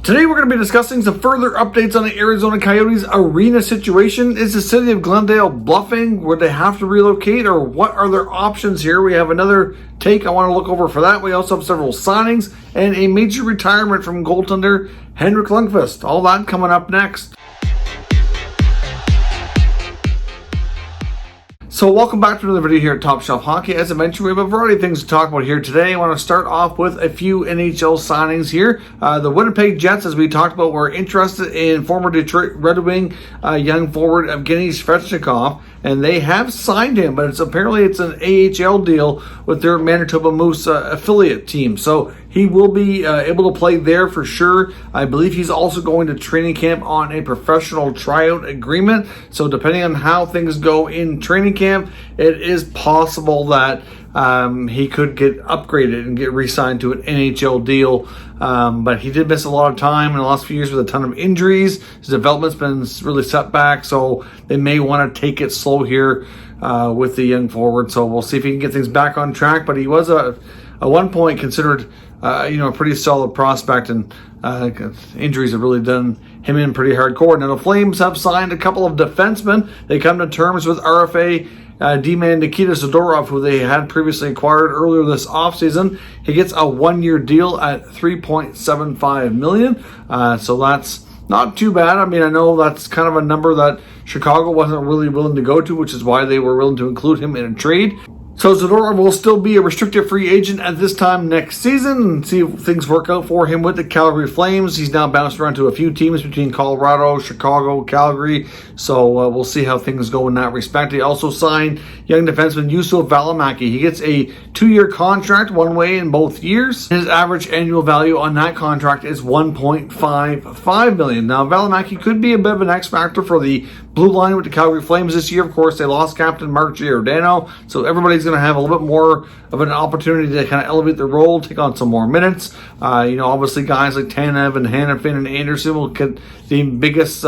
Today we're going to be discussing some further updates on the Arizona Coyotes arena situation. Is the city of Glendale bluffing? Would they have to relocate, or what are their options here? We have another take I want to look over for that. We also have several signings and a major retirement from goaltender Henrik Lundvist. All that coming up next. So welcome back to another video here at Top Shelf Hockey. As I mentioned, we have a variety of things to talk about here today. I want to start off with a few NHL signings here. The Winnipeg Jets, as we talked about, were interested in former Detroit Red Wing young forward Evgeny Svechnikov, and they have signed him, but apparently it's an AHL deal with their Manitoba Moose affiliate team. So he will be able to play there for sure. I believe he's also going to training camp on a professional tryout agreement. So depending on how things go in training camp, it is possible that he could get upgraded and get re-signed to an NHL deal. But he did miss a lot of time in the last few years with a ton of injuries. His development's been really set back, so they may want to take it slow here with the young forward. So we'll see if he can get things back on track. But he was at one point considered a pretty solid prospect, and injuries have really done him in pretty hardcore. Now the Flames have signed a couple of defensemen. They come to terms with RFA D-man Nikita Zadorov, who they had previously acquired earlier this offseason. He gets a one-year deal at $3.75 million. So that's not too bad. I mean, I know that's kind of a number that Chicago wasn't really willing to go to, which is why they were willing to include him in a trade. So Zadorov will still be a restricted free agent at this time next season, and see if things work out for him with the Calgary Flames. He's now bounced around to a few teams between Colorado, Chicago, Calgary. So we'll see how things go in that respect. He also signed young defenseman Juuso Valimaki. He gets a 2-year contract, one way in both years. His average annual value on that contract is $1.55 million. Now Valimaki could be a bit of an X factor for the blue line with the Calgary Flames this year. Of course, they lost captain Mark Giordano, so everybody's going to have a little bit more of an opportunity to kind of elevate their role, take on some more minutes. Obviously guys like Tanev and Hannafin and Anderson will get the biggest,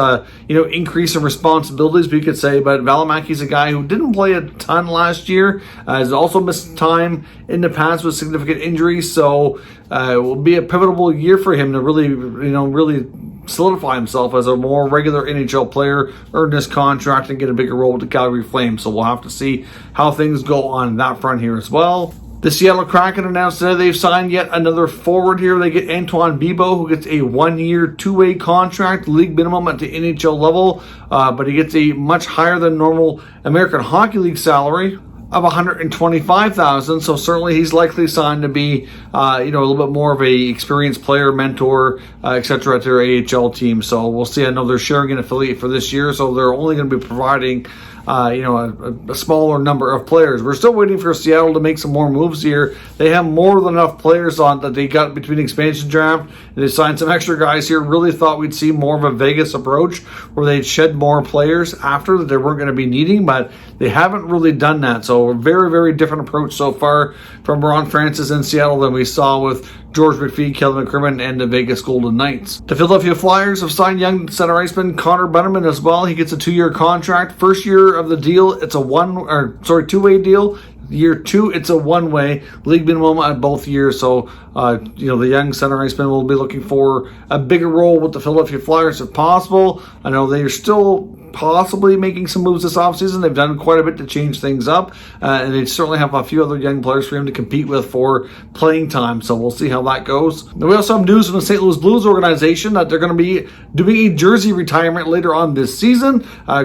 increase in responsibilities, we could say. But Valimaki's a guy who didn't play a ton last year. Has also missed time in the past with significant injuries. So it will be a pivotal year for him to really solidify himself as a more regular NHL player, earn his contract, and get a bigger role with the Calgary Flames. So we'll have to see how things go on that front here as well. The Seattle Kraken announced today they've signed yet another forward here. They get Antoine Bibeau, who gets a 1-year, 2-way contract, league minimum at the NHL level, but he gets a much higher than normal American Hockey League salary of $125,000. So certainly he's likely signed to be, a little bit more of a experienced player, mentor, etc. at their AHL team. So we'll see. I know they're sharing an affiliate for this year, so they're only going to be providing a smaller number of players. We're still waiting for Seattle to make some more moves here. They have more than enough players on that they got between the expansion draft, and they signed some extra guys here. Really thought we'd see more of a Vegas approach where they'd shed more players after that they weren't going to be needing, but they haven't really done that. So a very, very different approach so far from Ron Francis in Seattle than we saw with George McPhee, Kelvin McCrimmon, and the Vegas Golden Knights. The Philadelphia Flyers have signed young center iceman Connor Bunnaman as well. He gets a 2-year contract. First year of the deal, it's a 2-way deal. Year 2, it's a 1-way, league minimum at both years. So, the young center iceman will be looking for a bigger role with the Philadelphia Flyers if possible. I know they are still possibly making some moves this offseason. They've done quite a bit to change things up, and they certainly have a few other young players for him to compete with for playing time. So we'll see how that goes. Now, we also have news from the St. Louis Blues organization that they're going to be doing a jersey retirement later on this season.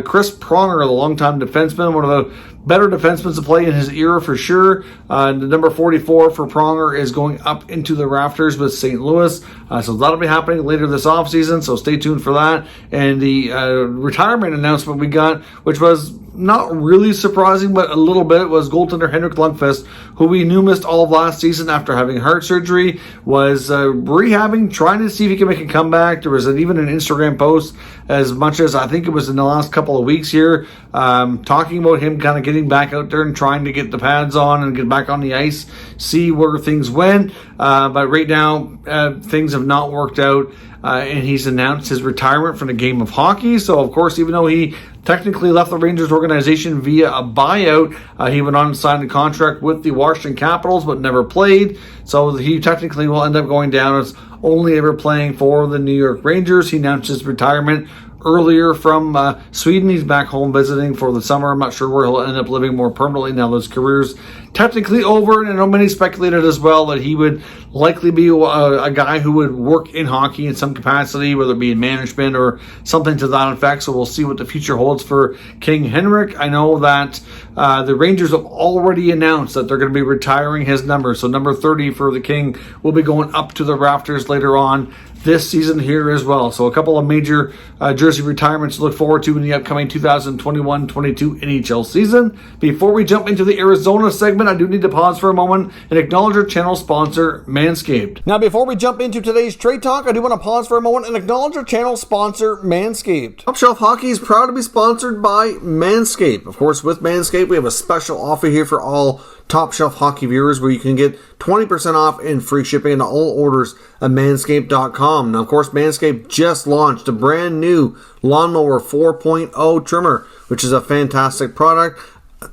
Chris Pronger, the longtime defenseman, one of the better defensemen to play in his era for sure. The number 44 for Pronger is going up into the rafters with St. Louis. So that'll be happening later this offseason, so stay tuned for that. And the retirement announcement we got, which was not really surprising, but a little bit, was goaltender Henrik Lundvist, who we knew missed all of last season after having heart surgery, was rehabbing, trying to see if he can make a comeback. There was even an Instagram post, as much as I think it was in the last couple of weeks here, talking about him kind of getting back out there and trying to get the pads on and get back on the ice, see where things went. But right now, things have not worked out, and he's announced his retirement from the game of hockey. So, of course, even though he technically left the Rangers organization via a buyout, he went on and signed a contract with the Washington Capitals, but never played. So he technically will end up going down as only ever playing for the New York Rangers. He announced his retirement earlier from Sweden. He's back home visiting for the summer. I'm not sure where he'll end up living more permanently now that his career's technically over. And I know many speculated as well that he would likely be a guy who would work in hockey in some capacity, whether it be in management or something to that effect. So we'll see what the future holds for King Henrik. I know that the Rangers have already announced that they're going to be retiring his number. So number 30 for the King will be going up to the rafters later on this season here as well. So a couple of major jersey retirements to look forward to in the upcoming 2021-22 NHL season. Before we jump into the Arizona segment, I do need to pause for a moment and acknowledge our channel sponsor, Manscaped. Now, before we jump into today's trade talk, I do want to pause for a moment and acknowledge our channel sponsor, Manscaped. Top Shelf Hockey is proud to be sponsored by Manscaped. Of course, with Manscaped, we have a special offer here for all Top Shelf Hockey viewers where you can get 20% off and free shipping on all orders at manscaped.com. Now, of course, Manscaped just launched a brand new Lawnmower 4.0 trimmer, which is a fantastic product.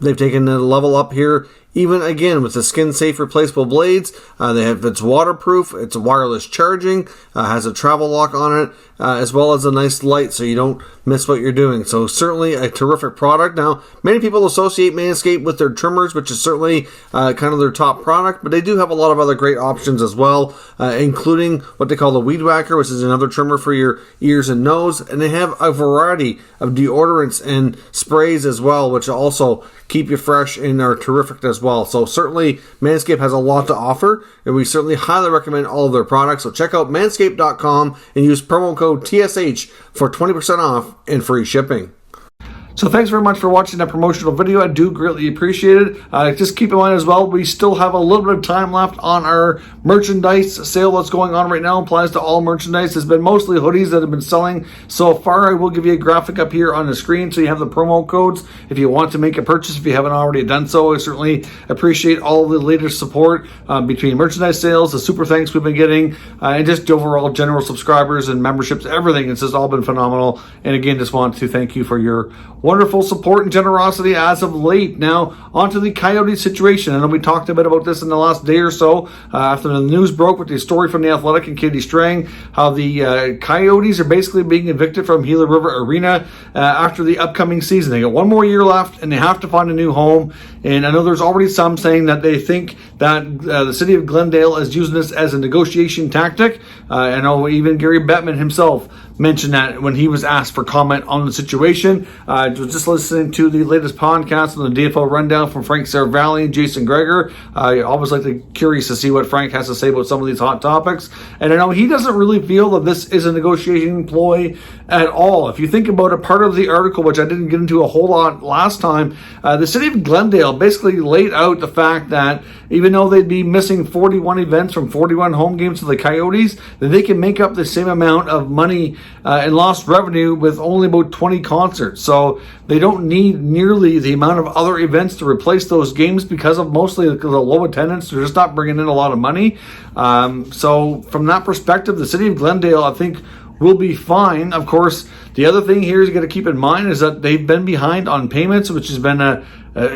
They've taken the level up here, even again with the skin-safe replaceable blades. It's waterproof, it's wireless charging, has a travel lock on it, as well as a nice light so you don't miss what you're doing. So certainly a terrific product. Now, many people associate Manscaped with their trimmers, which is certainly kind of their top product, but they do have a lot of other great options as well, including what they call the Weed Whacker, which is another trimmer for your ears and nose. And they have a variety of deodorants and sprays as well, which also keep you fresh and are terrific as well. So certainly Manscaped has a lot to offer, and we certainly highly recommend all of their products. So check out manscaped.com and use promo code TSH for 20% off and free shipping. So thanks very much for watching that promotional video. I do greatly appreciate it. Just keep in mind as well, we still have a little bit of time left on our merchandise sale that's going on right now. Applies to all merchandise. It's been mostly hoodies that have been selling so far. I will give you a graphic up here on the screen so you have the promo codes if you want to make a purchase if you haven't already done so. I certainly appreciate all the latest support between merchandise sales, the super thanks we've been getting, and just overall general subscribers and memberships, everything. It's just all been phenomenal. And again, just want to thank you for your wonderful support and generosity as of late. Now, onto the Coyotes situation. I know we talked a bit about this in the last day or so after the news broke with the story from The Athletic and Katie Strang, how the Coyotes are basically being evicted from Gila River Arena after the upcoming season. They got one more year left and they have to find a new home. And I know there's already some saying that they think that the city of Glendale is using this as a negotiation tactic. I know even Gary Bettman himself mentioned that when he was asked for comment on the situation. I was just listening to the latest podcast on the DFO rundown from Frank Saravalli and Jason Gregor. I always curious to see what Frank has to say about some of these hot topics. And I know he doesn't really feel that this is a negotiating ploy at all. If you think about it, part of the article, which I didn't get into a whole lot last time, the city of Glendale basically laid out the fact that even though they'd be missing 41 events from 41 home games to the Coyotes, that they can make up the same amount of money and lost revenue with only about 20 concerts. So they don't need nearly the amount of other events to replace those games because of mostly the low attendance. They're just not bringing in a lot of money. So from that perspective, the city of Glendale, I think, will be fine. Of course, the other thing here is you got to keep in mind is that they've been behind on payments, which has been a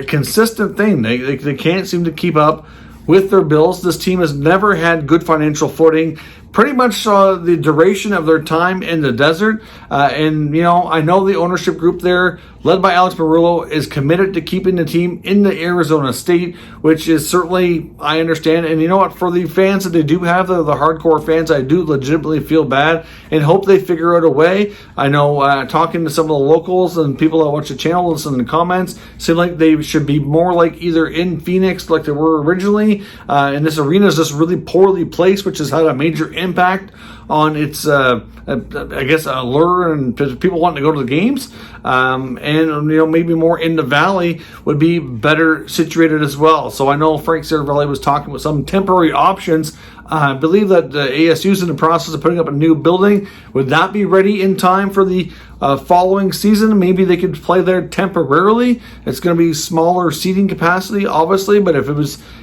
consistent thing. They can't seem to keep up with their bills. This team has never had good financial footing. Pretty much the duration of their time in the desert. And, I know the ownership group there, led by Alex Marullo, is committed to keeping the team in the Arizona state, which is certainly, I understand. And you know what? For the fans that they do have, the hardcore fans, I do legitimately feel bad and hope they figure out a way. I know talking to some of the locals and people that watch the channel, listen to the comments, seem like they should be more like either in Phoenix like they were originally. And this arena is just really poorly placed, which has had a major impact on its, allure and people wanting to go to the games. And maybe more in the valley would be better situated as well. So I know Frank Saravalli was talking about some temporary options. I believe that the ASU is in the process of putting up a new building. Would that be ready in time for the following season? Maybe they could play there temporarily. It's going to be smaller seating capacity, obviously, but if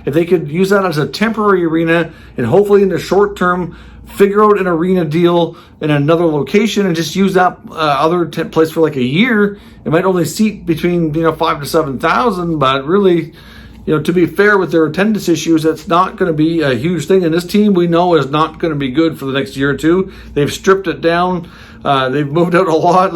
they could use that as a temporary arena and hopefully in the short term figure out an arena deal in another location and just use that other place for like a year, it might only seat between 5,000 to 7,000, but really, to be fair with their attendance issues, that's not going to be a huge thing. And this team we know is not going to be good for the next year or two. They've stripped it down. They've moved out a lot.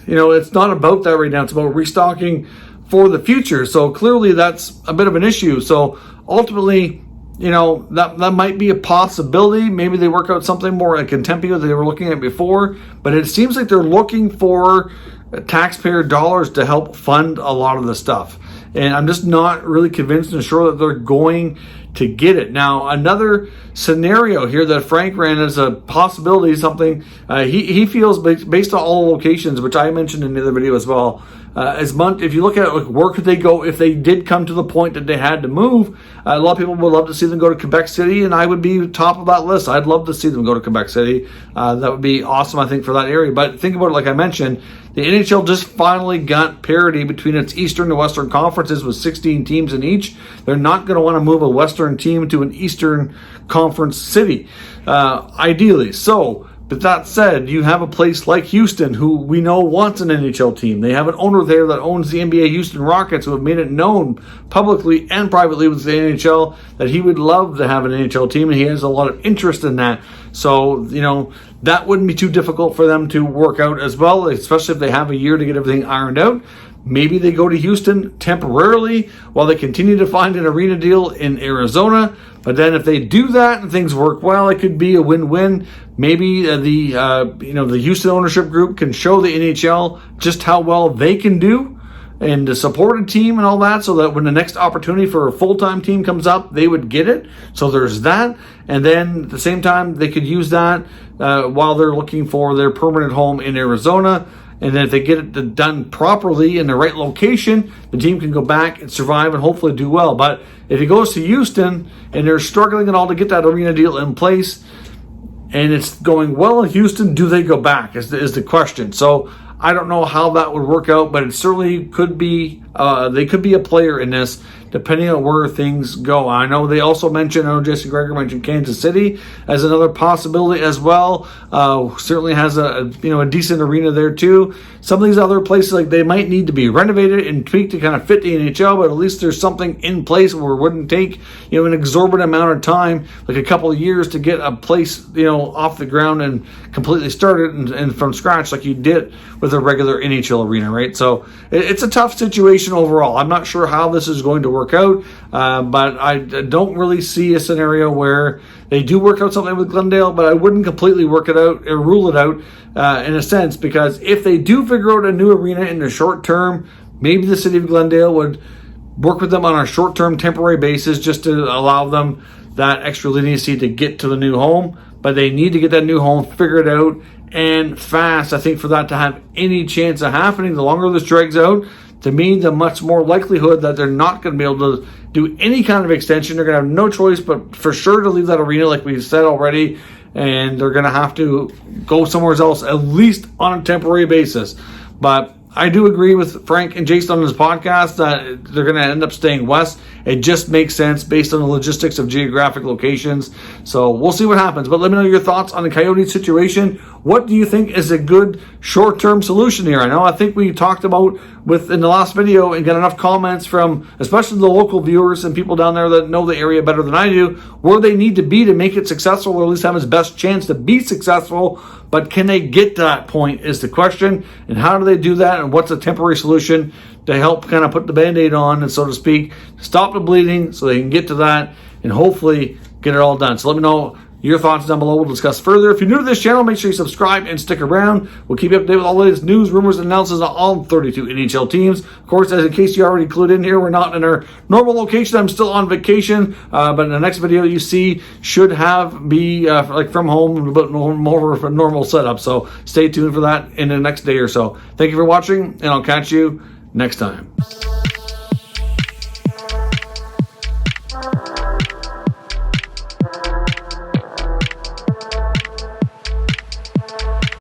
It's not about that right now. It's about restocking for the future. So clearly that's a bit of an issue. So ultimately, that might be a possibility. Maybe they work out something more like in Tempe that they were looking at before. But it seems like they're looking for taxpayer dollars to help fund a lot of the stuff. And I'm just not really convinced and sure that they're going to get it. Now, another scenario here that Frank ran as a possibility, something he feels based on all locations, which I mentioned in the other video as well, if you look at where could they go if they did come to the point that they had to move, a lot of people would love to see them go to Quebec City, and I would be top of that list. I'd love to see them go to Quebec City. That would be awesome, I think, for that area. But think about it, like I mentioned, the NHL just finally got parity between its Eastern and Western conferences with 16 teams in each. They're not going to want to move a Western team to an Eastern Conference city, ideally. So, but that said, you have a place like Houston, who we know wants an NHL team. They have an owner there that owns the NBA Houston Rockets, who have made it known publicly and privately with the NHL that he would love to have an NHL team, and he has a lot of interest in that. So, that wouldn't be too difficult for them to work out as well, especially if they have a year to get everything ironed out. Maybe they go to Houston temporarily while they continue to find an arena deal in Arizona. But then if they do that and things work well, it could be a win-win. Maybe the Houston ownership group can show the NHL just how well they can do and to support a team and all that, so that when the next opportunity for a full-time team comes up, they would get it. So there's that. And then at the same time, they could use that while they're looking for their permanent home in Arizona. And then if they get it done properly in the right location, the team can go back and survive and hopefully do well. But if he goes to Houston and they're struggling at all to get that arena deal in place, and it's going well in Houston, do they go back is the question. So I don't know how that would work out, but it certainly could be, they could be a player in this, depending on where things go. I know they also mentioned, Jesse Gregor mentioned Kansas City as another possibility as well. Certainly has a decent arena there too. Some of these other places, they might need to be renovated and tweaked to kind of fit the NHL, but at least there's something in place where it wouldn't take an exorbitant amount of time, like a couple of years, to get a place off the ground and completely started and from scratch like you did with a regular NHL arena, right? So it's a tough situation overall. I'm not sure how this is going to work out, but I don't really see a scenario where they do work out something with Glendale, but I wouldn't completely work it out or rule it out in a sense, because if they do figure out a new arena in the short term, maybe the city of Glendale would work with them on a short-term temporary basis just to allow them that extra leniency to get to the new home. But they need to get that new home figured out and fast, I think, for that to have any chance of happening. The longer this drags out, to me, the much more likelihood that they're not going to be able to do any kind of extension. They're going to have no choice but for sure to leave that arena, like we said already, and they're going to have to go somewhere else, at least on a temporary basis. But I do agree with Frank and Jason on his podcast that they're going to end up staying west. It just makes sense based on the logistics of geographic locations. So we'll see what happens. But let me know your thoughts on the Coyotes situation. What do you think is a good short-term solution here? I think we talked about in the last video and got enough comments from especially the local viewers and people down there that know the area better than I do, where they need to be to make it successful, or at least have his best chance to be successful. But can they get to that point is the question. And how do they do that? And what's a temporary solution to help kind of put the Band-Aid on, and so to speak, stop the bleeding so they can get to that and hopefully get it all done. So let me know your thoughts down below. We'll discuss further. If you're new to this channel, make sure you subscribe and stick around. We'll keep you up to date with all the latest news, rumors, and analysis on all 32 NHL teams. Of course, as in case you already clued in here, we're not in our normal location. I'm still on vacation, but in the next video you see should be from home, a bit more of a normal setup. So stay tuned for that in the next day or so. Thank you for watching, and I'll catch you next time.